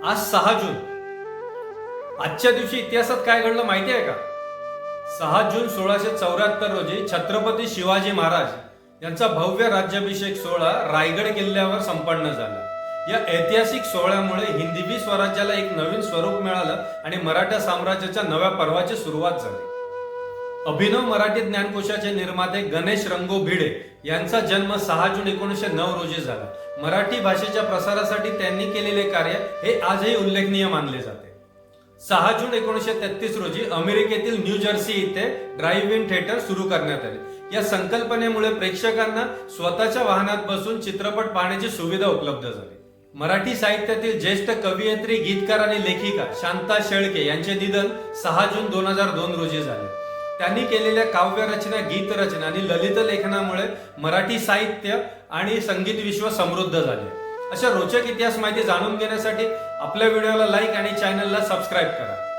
आज 6 जून. आजच्या दिवशी इतिहासात काय घडलं माहिती आहे का? 6 जून 1674 रोजी छत्रपती शिवाजी महाराज यांचा भव्य राज्याभिषेक सोहळा रायगड किल्ल्यावर संपन्न झाला. या ऐतिहासिक सोहळ्यामुळे हिंदवी स्वराज्याला एक नवीन स्वरूप मिळालं आणि मराठा साम्राज्याच्या नव्या पर्वाची सुरुवात झाली. अभिनव मराठी ज्ञानकोशाचे निर्माते गणेश रंगो भिडे यांचा जन्म 6 जून 1909 रोजी झाला. मराठी भाषेच्या प्रसारासाठी त्यांनी केलेले कार्य हे आजही उल्लेखनीय मानले जाते. 6 जून 1933 रोजी अमेरिकेतील न्यू जर्सी इथे ड्राईव्ह इन थिएटर सुरू करण्यात आले. या संकल्पनेमुळे प्रेक्षकांना स्वतःच्या वाहनात बसून चित्रपट पाहण्याची सुविधा उपलब्ध झाली. मराठी साहित्यातील ज्येष्ठ कवयित्री, गीतकार आणि लेखिका शांता शेळके यांचे निधन 6 जून 2002 रोजी झाले. त्यांनी केलेल्या काव्यरचना, गीतरचना आणि ललित लेखनामुळे मराठी साहित्य आणि संगीत विश्व समृद्ध झाले. अशा रोचक इतिहास माहिती जाणून घेण्यासाठी आपल्या व्हिडिओला लाईक आणि चॅनलला सबस्क्राईब करा.